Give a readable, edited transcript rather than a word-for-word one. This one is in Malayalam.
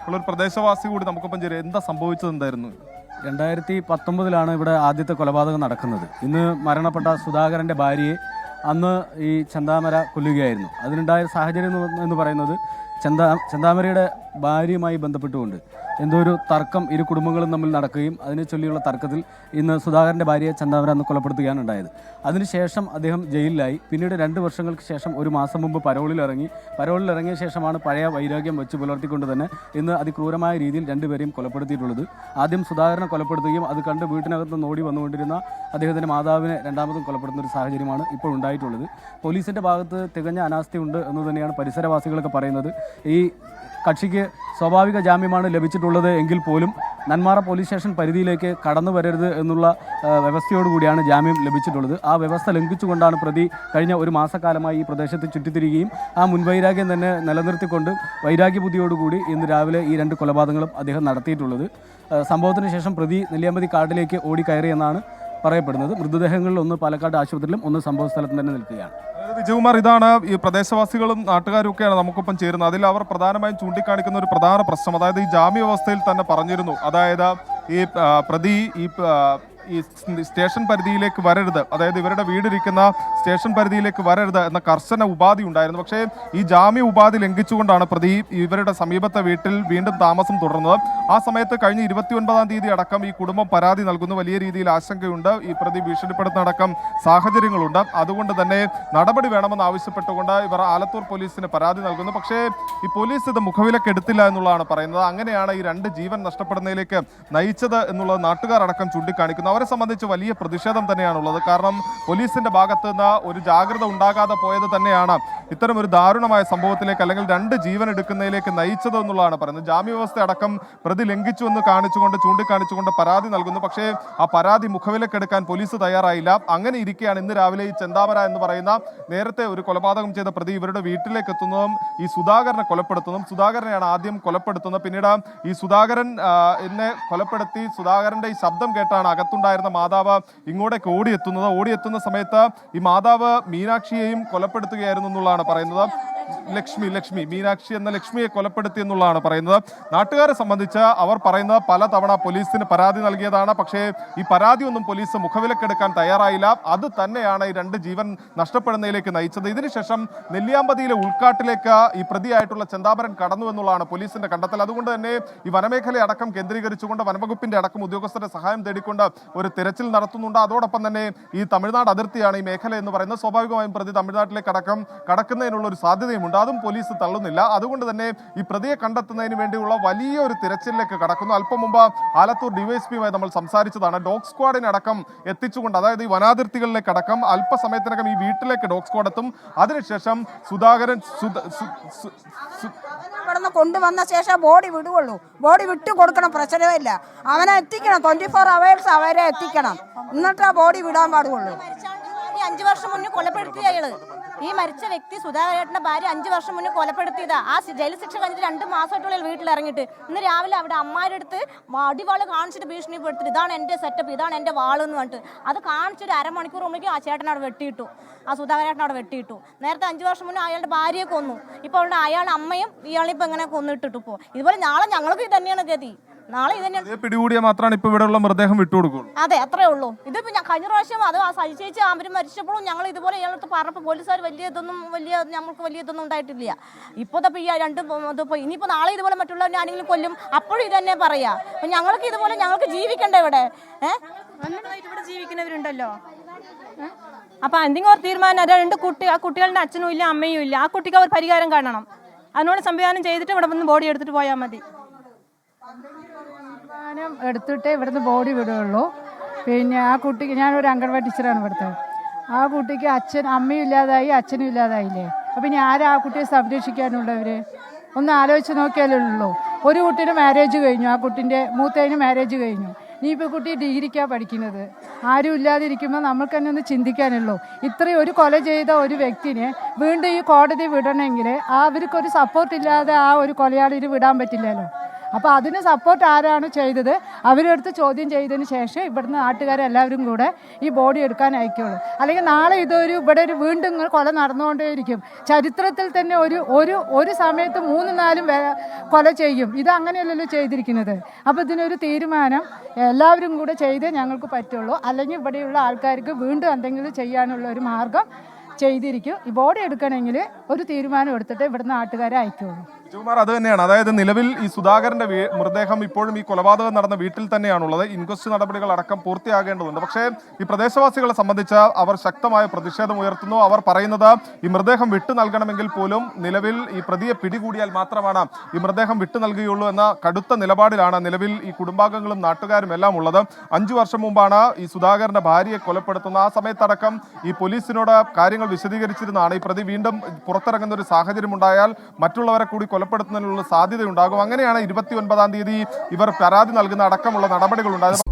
ഉള്ളൊരു പ്രദേശവാസി കൂടി നമുക്കൊപ്പം ചേരും. എന്താ സംഭവിച്ചത്, എന്തായിരുന്നു? 2019 ഇവിടെ ആദ്യത്തെ കൊലപാതകം നടക്കുന്നത്. ഇന്ന് മരണപ്പെട്ട സുധാകരൻ്റെ ഭാര്യയെ അന്ന് ഈ ചെന്താമര കൊല്ലുകയായിരുന്നു. അതിനുണ്ടായ സാഹചര്യം എന്ന് പറയുന്നത് ചെന്താമരയുടെ ഭാര്യയുമായി ബന്ധപ്പെട്ടുകൊണ്ട് എന്തോ ഒരു തർക്കം ഇരു കുടുംബങ്ങളും തമ്മിൽ നടക്കുകയും അതിനെ ചൊല്ലിയുള്ള തർക്കത്തിൽ ഇന്ന് സുധാകരൻ്റെ ഭാര്യയെ ചെന്താമര അന്ന് കൊലപ്പെടുത്തുകയാണ് ഉണ്ടായത്. അതിനുശേഷം അദ്ദേഹം ജയിലിലായി. പിന്നീട് 2 വർഷങ്ങൾക്ക് ശേഷം ഒരു മാസം മുമ്പ് പരോളിലിറങ്ങിയ ശേഷമാണ് പഴയ വൈരാഗ്യം വെച്ച് പുലർത്തിക്കൊണ്ട് തന്നെ ഇന്ന് അതിക്രൂരമായ രീതിയിൽ 2 പേരെയും കൊലപ്പെടുത്തിയിട്ടുള്ളത്. ആദ്യം സുധാകരനെ കൊലപ്പെടുത്തുകയും അത് കണ്ട് വീട്ടിനകത്ത് ഓടി വന്നുകൊണ്ടിരുന്ന അദ്ദേഹത്തിൻ്റെ മാതാവിനെ രണ്ടാമതും കൊലപ്പെടുത്തുന്ന ഒരു സാഹചര്യമാണ് ഇപ്പോൾ ഉണ്ടായിട്ടുള്ളത്. പോലീസിൻ്റെ ഭാഗത്ത് തികഞ്ഞ അനാസ്ഥയുണ്ട് എന്ന് തന്നെയാണ് പരിസരവാസികളൊക്കെ പറയുന്നത്. ഈ കക്ഷിക്ക് സ്വാഭാവിക ജാമ്യമാണ് ലഭിച്ചിട്ടുള്ളത് എങ്കിൽ പോലും നെന്മാറ പോലീസ് സ്റ്റേഷൻ പരിധിയിലേക്ക് കടന്നു വരരുത് എന്നുള്ള വ്യവസ്ഥയോടുകൂടിയാണ് ജാമ്യം ലഭിച്ചിട്ടുള്ളത്. ആ വ്യവസ്ഥ ലംഘിച്ചുകൊണ്ടാണ് പ്രതി കഴിഞ്ഞ ഒരു മാസക്കാലമായി ഈ പ്രദേശത്ത് ചുറ്റിത്തിരിക്കുകയും ആ മുൻവൈരാഗ്യം തന്നെ നിലനിർത്തിക്കൊണ്ട് വൈരാഗ്യ ബുദ്ധിയോടുകൂടി ഇന്ന് രാവിലെ ഈ 2 കൊലപാതകങ്ങളും അദ്ദേഹം നടത്തിയിട്ടുള്ളത്. സംഭവത്തിന് ശേഷം പ്രതി നെല്ലിയാമ്പതി കാട്ടിലേക്ക് ഓടിക്കയറിയെന്നാണ് പറയപ്പെടുന്നത്. മൃതദേഹങ്ങളിൽ ഒന്ന് പാലക്കാട് ആശുപത്രിയിലും ഒന്ന് സംഭവ സ്ഥലത്ത് തന്നെ നിൽക്കുകയാണ്. വിജയകുമാർ, ഇതാണ് ഈ പ്രദേശവാസികളും നാട്ടുകാരും ഒക്കെയാണ് നമുക്കൊപ്പം ചേരുന്നത്. അതിൽ അവർ പ്രധാനമായും ചൂണ്ടിക്കാണിക്കുന്ന ഒരു പ്രധാന പ്രശ്നം, അതായത് ഈ ജാമ്യ വ്യവസ്ഥയിൽ തന്നെ പറഞ്ഞിരുന്നു, അതായത് ഈ പ്രതി ഈ സ്റ്റേഷൻ പരിധിയിലേക്ക് വരരുത്, അതായത് ഇവരുടെ വീടിരിക്കുന്ന സ്റ്റേഷൻ പരിധിയിലേക്ക് വരരുത് എന്ന കർശന ഉപാധി ഉണ്ടായിരുന്നു. പക്ഷേ ഈ ജാമ്യ ഉപാധി ലംഘിച്ചുകൊണ്ടാണ് പ്രതി ഇവരുടെ സമീപത്തെ വീട്ടിൽ വീണ്ടും താമസം തുടർന്നത്. ആ സമയത്ത് കഴിഞ്ഞ 29-ാം തീയതി അടക്കം ഈ കുടുംബം പരാതി നൽകുന്നു. വലിയ രീതിയിൽ ആശങ്കയുണ്ട്, ഈ പ്രതി ഭീഷണിപ്പെടുത്തുന്നടക്കം സാഹചര്യങ്ങളുണ്ട്. അതുകൊണ്ട് തന്നെ നടപടി വേണമെന്ന് ആവശ്യപ്പെട്ടുകൊണ്ട് ഇവർ ആലത്തൂർ പോലീസിന് പരാതി നൽകുന്നു. പക്ഷേ ഈ പോലീസ് ഇത് മുഖവിലക്ക് എടുത്തില്ല എന്നുള്ളതാണ് പറയുന്നത്. അങ്ങനെയാണ് ഈ 2 ജീവൻ നഷ്ടപ്പെടുന്നതിലേക്ക് നയിച്ചത് എന്നുള്ളത് നാട്ടുകാർ അടക്കം ചൂണ്ടിക്കാണിക്കുന്നു. അവരെ സംബന്ധിച്ച് വലിയ പ്രതിഷേധം തന്നെയാണുള്ളത്. കാരണം പോലീസിന്റെ ഭാഗത്ത് നിന്ന് ഒരു ജാഗ്രത ഉണ്ടാകാതെ പോയത് തന്നെയാണ് ഇത്തരം ഒരു ദാരുണമായ സംഭവത്തിലേക്ക് അല്ലെങ്കിൽ 2 ജീവൻ എടുക്കുന്നതിലേക്ക് നയിച്ചത് എന്നുള്ളതാണ് പറയുന്നത്. ജാമ്യവ്യവസ്ഥ അടക്കം പ്രതി ലംഘിച്ചു എന്ന് ചൂണ്ടിക്കാണിച്ചുകൊണ്ട് പരാതി നൽകുന്നു. പക്ഷേ ആ പരാതി മുഖവിലക്കെടുക്കാൻ പോലീസ് തയ്യാറായില്ല. അങ്ങനെ ഇരിക്കെയാണ് ഇന്ന് രാവിലെ ഈ ചെന്താമര എന്ന് പറയുന്ന നേരത്തെ ഒരു കൊലപാതകം ചെയ്ത പ്രതി ഇവരുടെ വീട്ടിലേക്ക് എത്തുന്നതും ഈ സുധാകരനെ കൊലപ്പെടുത്തുന്നതും. സുധാകരനെയാണ് ആദ്യം കൊലപ്പെടുത്തുന്നത്. പിന്നീട് ഈ സുധാകരൻ എന്നെ കൊലപ്പെടുത്തി സുധാകരന്റെ ഈ ശബ്ദം കേട്ടാണ് അകത്തുണ്ടായിരുന്ന മാതാവ് ഇങ്ങോട്ടേക്ക് ഓടിയെത്തുന്ന സമയത്ത് ഈ മാതാവ് മീനാക്ഷിയെയും കൊലപ്പെടുത്തുകയായിരുന്നു എന്നുള്ളതാണ് പറയുന്നത്. മീനാക്ഷി എന്ന ലക്ഷ്മിയെ കൊലപ്പെടുത്തി എന്നുള്ളതാണ് പറയുന്നത്. നാട്ടുകാരെ സംബന്ധിച്ച് അവർ പറയുന്നത് പലതവണ പോലീസിന് പരാതി നൽകിയതാണ്. പക്ഷേ ഈ പരാതിയൊന്നും പോലീസ് മുഖവിലക്കെടുക്കാൻ തയ്യാറായില്ല. അത് തന്നെയാണ് ഈ 2 ജീവൻ നഷ്ടപ്പെടുന്നതിലേക്ക് നയിച്ചത്. ഇതിനുശേഷം നെല്ലിയാമ്പതിയിലെ ഉൾക്കാട്ടിലേക്ക് ഈ പ്രതിയായിട്ടുള്ള ചെന്താമരൻ കടന്നു എന്നുള്ളതാണ് പോലീസിന്റെ കണ്ടെത്തൽ. അതുകൊണ്ട് തന്നെ ഈ വനമേഖലയെ അടക്കം കേന്ദ്രീകരിച്ചുകൊണ്ട് വനവകുപ്പിന്റെ അടക്കം ഉദ്യോഗസ്ഥരുടെ സഹായം തേടിക്കൊണ്ട് ഒരു തിരച്ചിൽ നടത്തുന്നുണ്ട്. അതോടൊപ്പം തന്നെ ഈ തമിഴ്നാട് അതിർത്തിയാണ് ഈ മേഖല എന്ന് പറയുന്നത്. സ്വാഭാവികമായും പ്രതി തമിഴ്നാട്ടിലേക്ക് അടക്കം കടക്കുന്നതിനുള്ള ഒരു സാധ്യത അതും പോലീസ് തള്ളുന്നില്ല. അതുകൊണ്ട് തന്നെ ഈ പ്രതിയെ കണ്ടെത്തുന്നതിന് വേണ്ടിയുള്ള വലിയൊരു തിരച്ചിലേക്ക് കടക്കുന്നു. അല്പം മുമ്പ് ആലത്തൂർ ഡിവൈഎസ്പിയുമായി നമ്മൾ സംസാരിച്ചതാണ്. ഡോഗ് സ്ക്വാഡിനടക്കം എത്തിച്ചുകൊണ്ട്, അതായത് ഈ വനാതിർത്തികളിലേക്ക് അടക്കം അല്പസമയത്തിനകം ഈ വീട്ടിലേക്ക് ഡോഗ് സ്ക്വാഡ് എത്തും. അതിനുശേഷം സുധാകരൻ കൊണ്ടുവന്ന ശേഷം ബോഡി വിടുകയുള്ളൂ. ബോഡി വിട്ടു കൊടുക്കണം, പ്രശ്നമില്ല. അവനെ എത്തിക്കണം, 24 hours അവരെ എത്തിക്കണം. എന്നിട്ട് ആ ബോഡി വിടാൻ പാടുള്ളൂ. 5 വർഷം മുന്നേ കൊലപ്പെടുത്തിയ അയാള്, ഈ മരിച്ച വ്യക്തി സുധാകരേട്ടന്റെ ഭാര്യ 5 വർഷം മുന്നേ കൊലപ്പെടുത്തിയതാ. ആ ജയിൽ ശിക്ഷ കഴിഞ്ഞിട്ട് 2 മാസമായിട്ടുള്ള വീട്ടിൽ ഇറങ്ങിയിട്ട് ഇന്ന് രാവിലെ അവിടെ അമ്മാരുടെ അടുത്ത് അടിവാള് കാണിച്ചിട്ട് ഭീഷണിപ്പെടുത്തിട്ട് ഇതാണ് എൻ്റെ സെറ്റപ്പ്, ഇതാണ് എൻ്റെ വാള് എന്ന് പറഞ്ഞിട്ട് അത് കാണിച്ചൊരു അരമണിക്കൂർ മുമ്പേക്കും ആ ചേട്ടൻ അവിടെ വെട്ടിയിട്ടു, ആ സുധാകരേട്ടൻ അവിടെ വെട്ടിയിട്ടു. നേരത്തെ 5 വർഷം മുന്നേ അയാളുടെ ഭാര്യയെ കൊന്നു. ഇപ്പോൾ അവിടെ അയാളുടെ അമ്മയും ഇയാളിപ്പോൾ എങ്ങനെ കൊന്നിട്ടിട്ടു. ഇപ്പോൾ ഇതുപോലെ നാളെ ഞങ്ങൾക്ക് ഇത് തന്നെയാണ് ഗതി. നാളെ ഇത് പിടികൂടിയ മാത്രമാണ് ഇപ്പൊ ഇവിടെയുള്ള മൃതദേഹം വിട്ടുകൊടുക്കുള്ളൂ. അതെ, അത്രേ ഉള്ളൂ. ഇതിപ്പോ ഞാൻ കഴിഞ്ഞ പ്രാവശ്യം അത് ആ സഹിച്ചേച്ച് അവര് മരിച്ചപ്പോഴും ഞങ്ങൾ ഇതുപോലെ ഇയാളത്ത് പറഞ്ഞപ്പോൾ പോലീസുകാർ ഞങ്ങൾക്ക് വലിയ ഇതൊന്നും ഉണ്ടായിട്ടില്ല. ഇപ്പോഴത്തെ ഈ 2 ഇനിയിപ്പോ നാളെ ഇതുപോലെ മറ്റുള്ളവരെ ആരെങ്കിലും കൊല്ലും, അപ്പോഴും ഇത് തന്നെ പറയാ. അപ്പൊ ഞങ്ങൾക്ക് ഇതുപോലെ ഞങ്ങൾക്ക് ജീവിക്കണ്ടേ ഇവിടെ? ഇവിടെ ജീവിക്കുന്നവരുണ്ടല്ലോ. അപ്പൊ എന്തെങ്കിലും ഒരു തീരുമാനം, 2 ആ കുട്ടികളുടെ അച്ഛനും ഇല്ല അമ്മയും ഇല്ല. ആ കുട്ടിക്ക് അവർ പരിഹാരം കാണണം. അതിനോട് സംവിധാനം ചെയ്തിട്ട് ഇവിടെ വന്ന് ബോഡി എടുത്തിട്ട് പോയാൽ മതി. എടുത്തിട്ട് ഇവിടുന്ന് ബോഡി വിടുകയുള്ളൂ. പിന്നെ ആ കുട്ടിക്ക്, ഞാനൊരു അംഗൻവാടി ടീച്ചറാണ് ഇവിടുത്തെ, ആ കുട്ടിക്ക് അമ്മയും ഇല്ലാതായി അച്ഛനും ഇല്ലാതായില്ലേ. അപ്പം ഇനി ആരാ ആ കുട്ടിയെ സംരക്ഷിക്കാനുള്ളവർ? ഒന്ന് ആലോചിച്ച് നോക്കിയാലേ ഉള്ളൂ. ഒരു കുട്ടീൻ്റെ മാരേജ് കഴിഞ്ഞു, ആ കുട്ടീൻ്റെ മൂത്തതിന് മാരേജ് കഴിഞ്ഞു. ഇനിയിപ്പോൾ കുട്ടി ഡിഗ്രിക്കാണ് പഠിക്കുന്നത്. ആരും ഇല്ലാതിരിക്കുമ്പോൾ നമുക്ക് തന്നെ ഒന്ന് ചിന്തിക്കാനുള്ളൂ. ഇത്രയും ഒരു കൊല ചെയ്ത ഒരു വ്യക്തിനെ വീണ്ടും ഈ കോടതി വിടണമെങ്കിൽ അവർക്കൊരു സപ്പോർട്ട് ഇല്ലാതെ ആ ഒരു കൊലയാളിന് വിടാൻ പറ്റില്ലല്ലോ. അപ്പോൾ അതിന് സപ്പോർട്ട് ആരാണ് ചെയ്തത് അവരെടുത്ത് ചോദ്യം ചെയ്തതിന് ശേഷം ഇവിടുന്ന് നാട്ടുകാരെല്ലാവരും കൂടെ ഈ ബോഡി എടുക്കാൻ അയക്കുള്ളൂ. അല്ലെങ്കിൽ നാളെ ഇവിടെ ഒരു വീണ്ടും കൊല നടന്നുകൊണ്ടേയിരിക്കും. ചരിത്രത്തിൽ തന്നെ ഒരു സമയത്ത് 3-4 കൊല ചെയ്യും. ഇത് അങ്ങനെയല്ലല്ലോ ചെയ്തിരിക്കുന്നത്. അപ്പോൾ ഇതിനൊരു തീരുമാനം എല്ലാവരും കൂടെ ചെയ്തേ ഞങ്ങൾക്ക് പറ്റുള്ളൂ. അല്ലെങ്കിൽ ഇവിടെയുള്ള ആൾക്കാർക്ക് വീണ്ടും എന്തെങ്കിലും ചെയ്യാനുള്ള ഒരു മാർഗം ചെയ്തിരിക്കും. ഈ ബോഡി എടുക്കണമെങ്കിൽ ഒരു തീരുമാനം എടുത്തിട്ട് ഇവിടുന്ന് നാട്ടുകാരെ അയക്കുള്ളൂ. വിജയകുമാർ, അത് തന്നെയാണ്. അതായത് നിലവിൽ ഈ സുധാകരന്റെ മൃതദേഹം ഇപ്പോഴും ഈ കൊലപാതകം നടന്ന വീട്ടിൽ തന്നെയാണുള്ളത്. ഇൻക്വസ്റ്റ് നടപടികൾ അടക്കം പൂർത്തിയാകേണ്ടതുണ്ട്. പക്ഷേ ഈ പ്രദേശവാസികളെ സംബന്ധിച്ച് അവർ ശക്തമായ പ്രതിഷേധം ഉയർത്തുന്നു. അവർ പറയുന്നത് ഈ മൃതദേഹം വിട്ടു നൽകണമെങ്കിൽ പോലും നിലവിൽ ഈ പ്രതിയെ പിടികൂടിയാൽ മാത്രമാണ് ഈ മൃതദേഹം വിട്ടു നൽകുകയുള്ളൂ എന്ന കടുത്ത നിലപാടിലാണ് നിലവിൽ ഈ കുടുംബാംഗങ്ങളും നാട്ടുകാരും എല്ലാം ഉള്ളത്. 5 വർഷം മുമ്പാണ് ഈ സുധാകരന്റെ ഭാര്യയെ കൊലപ്പെടുത്തുന്നത്. ആ സമയത്തടക്കം ഈ പോലീസിനോട് കാര്യങ്ങൾ വിശദീകരിച്ചിരുന്നതാണ്. ഈ പ്രതി വീണ്ടും പുറത്തിറങ്ങുന്ന ഒരു സാഹചര്യം ഉണ്ടായാൽ മറ്റുള്ളവരെ കൂടി കൊലപ്പെടുത്തുന്നതിനുള്ള സാധ്യതയുണ്ടാകും. അങ്ങനെയാണ് 29-ാം തീയതി ഇവർ പരാതി നൽകുന്ന അടക്കമുള്ള നടപടികളുണ്ടായത്.